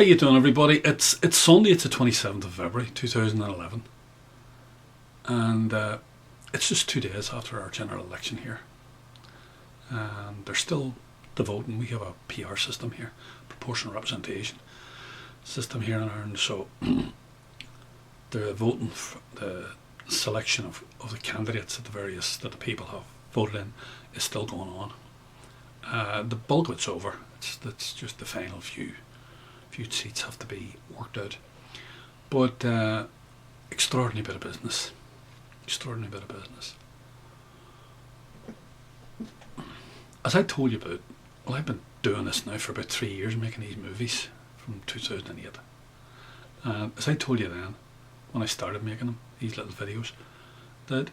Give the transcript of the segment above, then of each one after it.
you doing, everybody? It's Sunday. It's the 27th of February 2011, and it's just 2 days after our general election here, and there's still the voting. We have a PR system here, proportional representation system here in Ireland, so the voting, the selection of the candidates that the people have voted in is still going on. The bulk of it's over. It's just the final few seats have to be worked out, but extraordinary bit of business. As I told you about, well, I've been doing this now for about 3 years, making these movies from 2008. As I told you then, when I started making them, these little videos, that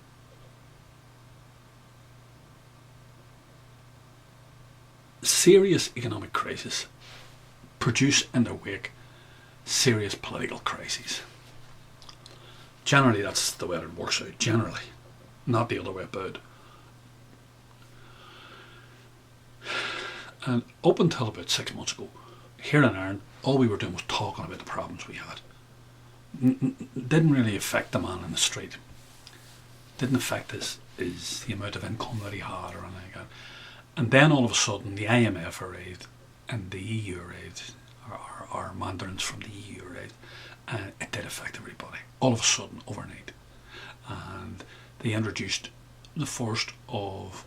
serious economic crisis produce in their wake serious political crises. Generally, that's the way it works out. Generally, not the other way about. And up until about 6 months ago, here in Ireland, all we were doing was talking about the problems we had. Didn't really affect the man in the street. Didn't affect his the amount of income that he had or anything like that. And then all of a sudden, the IMF arrived and the EU arrived, our mandarins from the EU arrived, and it did affect everybody, all of a sudden, overnight. And they introduced the first of,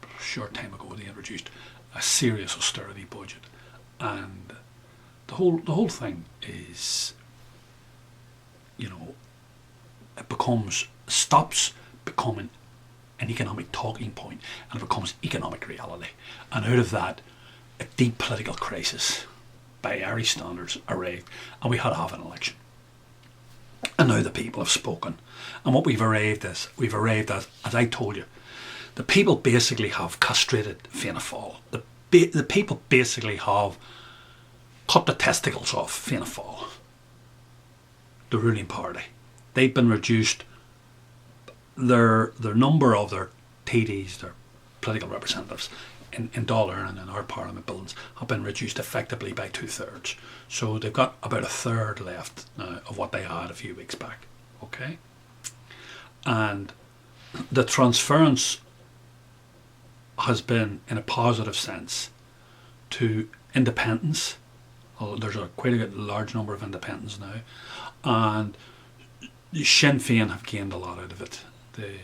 a short time ago, they introduced a serious austerity budget. And the whole thing is, it stops becoming an economic talking point and it becomes economic reality. And out of that, a deep political crisis by Irish standards arrived, and we had to have an election. And now the people have spoken. And what we've arrived at, as I told you, the people basically have castrated Fianna Fáil. The people basically have cut the testicles off Fianna Fáil, the ruling party. They've been reduced, their number of their TDs, their political representatives, in Dáil Éireann and in our parliament buildings have been reduced effectively by 2/3. So they've got about 1/3 left now of what they had a few weeks back. Okay? And the transference has been, in a positive sense, to independents. There's quite a large number of independents now, and Sinn Féin have gained a lot out of it. The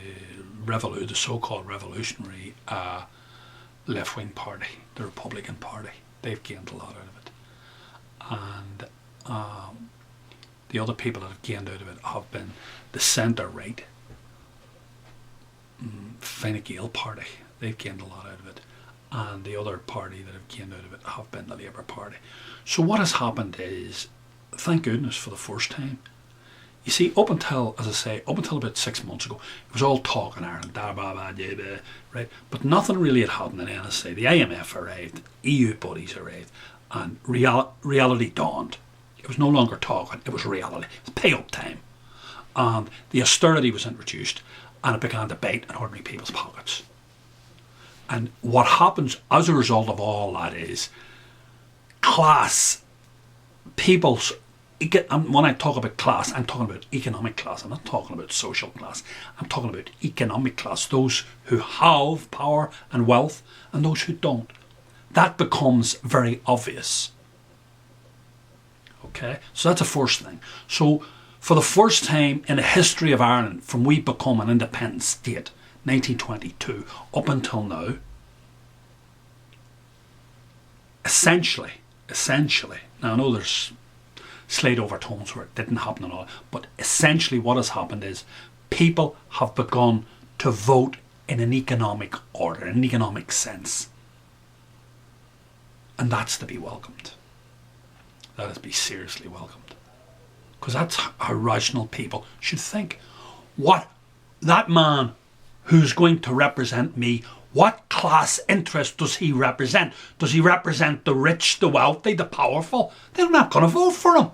so-called revolutionary left-wing party, the Republican Party, they've gained a lot out of it. And the other people that have gained out of it have been the centre-right Fine Gael party. They've gained a lot out of it. And the other party that have gained out of it have been the Labour Party. So what has happened is, thank goodness, for the first time, you see, up until about 6 months ago, it was all talk in Ireland, right? But nothing really had happened in NSA. The IMF arrived, EU bodies arrived, and reality dawned. It was no longer talking, it was reality. It's pay-up time. And the austerity was introduced, and it began to bite in ordinary people's pockets. And what happens as a result of all that is class, people's, when I talk about class, I'm talking about economic class. I'm not talking about social class. I'm talking about economic class. Those who have power and wealth and those who don't. That becomes very obvious. Okay? So that's the first thing. So for the first time in the history of Ireland, from we become an independent state, 1922, up until now, essentially, now I know there's slight overtones where it didn't happen at all, but essentially what has happened is people have begun to vote in an economic order, in an economic sense. And that's to be welcomed. That is to be seriously welcomed. Because that's how rational people should think. What that man who's going to represent me, what class interest does he represent? Does he represent the rich, the wealthy, the powerful? They're not going to vote for him.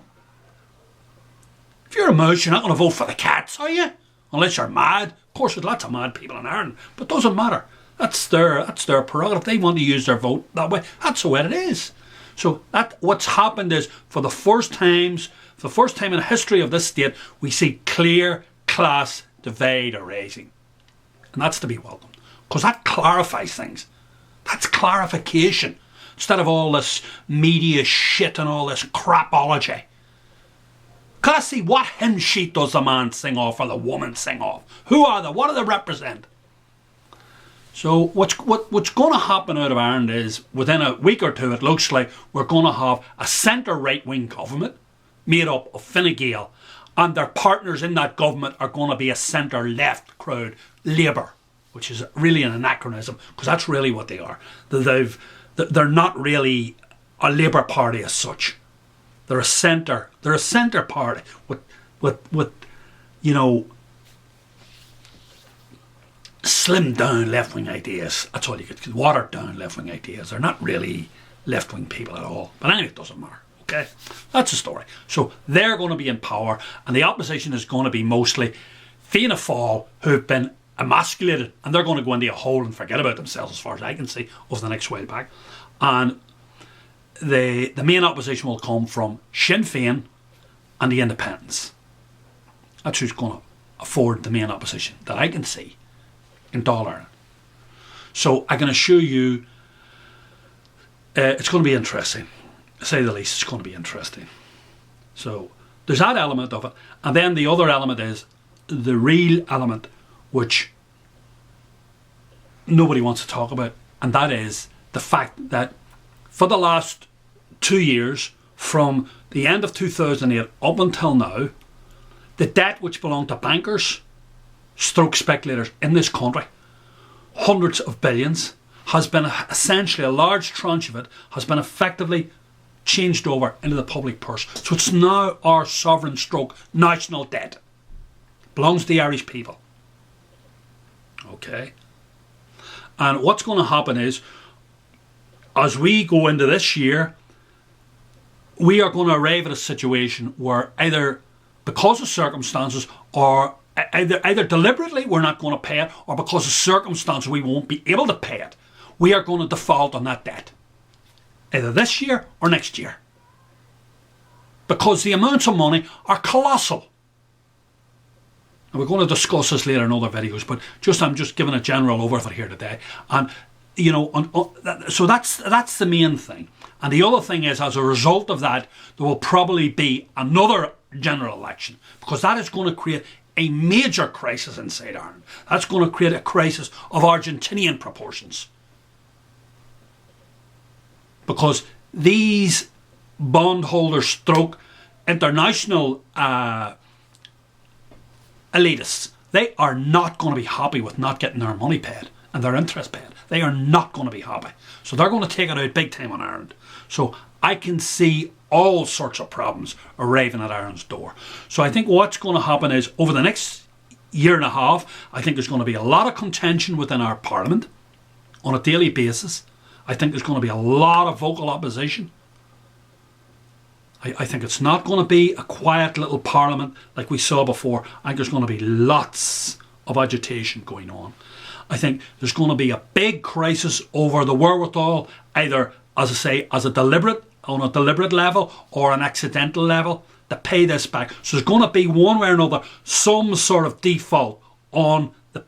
If you're a mouse, you're not going to vote for the cats, are you? Unless you're mad. Of course, there's lots of mad people in Ireland, but it doesn't matter. That's their prerogative. They want to use their vote that way. That's the way it is. So that what's happened is for the first time in the history of this state, we see clear class divide arising. And that's to be welcomed. Because that clarifies things. That's clarification. Instead of all this media shit and all this crapology. Can I see what hymn sheet does the man sing off or the woman sing off? Who are they? What do they represent? So what's going to happen out of Ireland is within a week or two, it looks like we're going to have a centre right-wing government made up of Fine Gael, and their partners in that government are going to be a centre left crowd, Labour, which is really an anachronism because that's really what they are. They're not really a Labour Party as such. They're a centre party with you know, slimmed down left-wing ideas. That's all you get. Watered down left-wing ideas. They're not really left-wing people at all. But anyway, it doesn't matter. Okay, that's the story. So they're going to be in power, and the opposition is going to be mostly Fianna Fáil, who've been emasculated, and they're going to go into a hole and forget about themselves, as far as I can see, over the next while back. And the main opposition will come from Sinn Féin and the Independents. That's who's going to afford the main opposition that I can see in Dáil Éireann. So I can assure you it's going to be interesting. To say the least, it's going to be interesting. So there's that element of it. And then the other element is the real element which nobody wants to talk about, and that is the fact that for the last 2 years, from the end of 2008 up until now, the debt which belonged to bankers, stroke speculators in this country, hundreds of billions, has been essentially, a large tranche of it has been effectively changed over into the public purse. So it's now our sovereign stroke national debt. Belongs to the Irish people. Okay. And what's going to happen is, as we go into this year, we are going to arrive at a situation where either because of circumstances, or either deliberately we're not going to pay it, or because of circumstances we won't be able to pay it, we are going to default on that debt. Either this year or next year. Because the amounts of money are colossal. And we're going to discuss this later in other videos, but I'm just giving a general overview here today. And, you know, so that's the main thing. And the other thing is, as a result of that, there will probably be another general election, because that is going to create a major crisis inside Ireland. That's going to create a crisis of Argentinian proportions. Because these bondholders stroke international elitists, they are not going to be happy with not getting their money paid and their interest paid. They are not going to be happy. So they're going to take it out big time on Ireland. So I can see all sorts of problems arriving at Ireland's door. So I think what's going to happen is, over the next year and a half, I think there's going to be a lot of contention within our parliament on a daily basis. I think there's going to be a lot of vocal opposition. I think it's not going to be a quiet little parliament like we saw before. I think there's going to be lots of agitation going on. I think there's going to be a big crisis over the wherewithal, either, as I say, on a deliberate level or an accidental level, to pay this back. So there's going to be, one way or another, some sort of default on the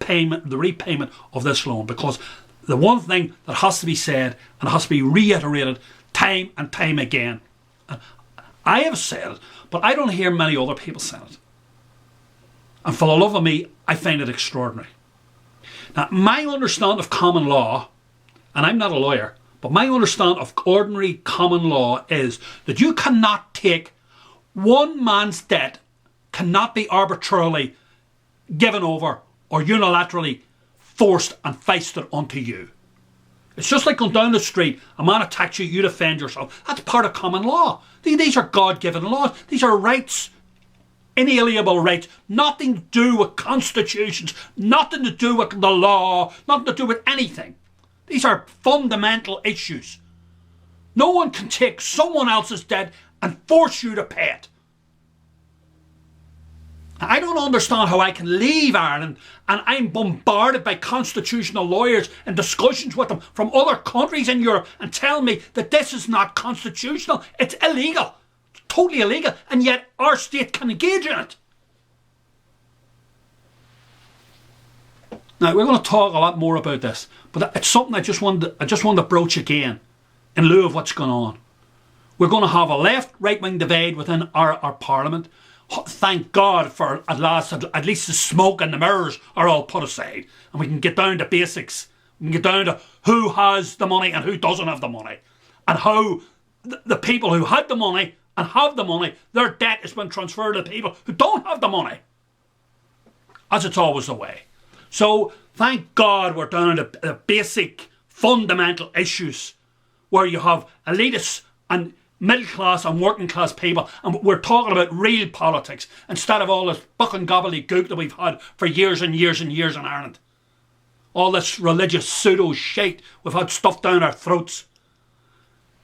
repayment of this loan, because the one thing that has to be said, and has to be reiterated time and time again, and I have said it, but I don't hear many other people saying it. And for the love of me, I find it extraordinary. Now, my understanding of common law, and I'm not a lawyer, but my understanding of ordinary common law is that you cannot take one man's debt, cannot be arbitrarily given over or unilaterally forced and foisted onto you. It's just like going down the street, a man attacks you, you defend yourself. That's part of common law. These are God-given laws. These are rights, inalienable rights, nothing to do with constitutions, nothing to do with the law, nothing to do with anything. These are fundamental issues. No one can take someone else's debt and force you to pay it. I don't understand how I can leave Ireland and I'm bombarded by constitutional lawyers and discussions with them from other countries in Europe and tell me that this is not constitutional. It's illegal. It's totally illegal. And yet our state can engage in it. Now, we're going to talk a lot more about this, but it's something I just want to broach again in lieu of what's going on. We're going to have a left-right-wing divide within our parliament. Thank God for at least the smoke and the mirrors are all put aside and we can get down to basics. We can get down to who has the money and who doesn't have the money, and how the people who had the money and have the money, their debt has been transferred to the people who don't have the money, as it's always the way. So thank God we're down to the basic fundamental issues where you have elitists and middle class and working class people, and we're talking about real politics instead of all this fucking gobbledygook that we've had for years and years and years in Ireland. All this religious pseudo shit we've had stuffed down our throats,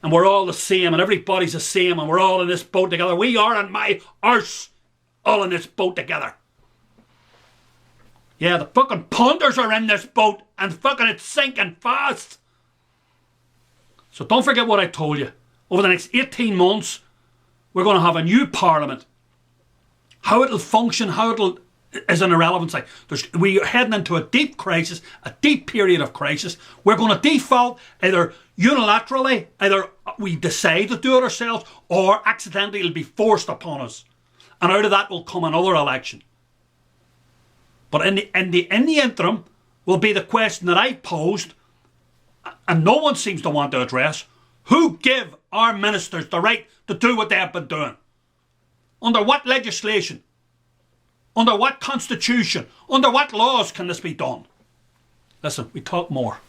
and we're all the same and everybody's the same and we're all in this boat together. We are in my arse all in this boat together. Yeah, the fucking punters are in this boat and fucking it's sinking fast. So don't forget what I told you. Over the next 18 months, we're going to have a new parliament. How it'll function, is an irrelevant thing. We are heading into a deep crisis, a deep period of crisis. We're going to default either unilaterally, either we decide to do it ourselves, or accidentally it'll be forced upon us. And out of that will come another election. But in the interim will be the question that I posed, and no one seems to want to address. Who give our ministers the right to do what they have been doing? Under what legislation? Under what constitution? Under what laws can this be done? Listen, we talk more.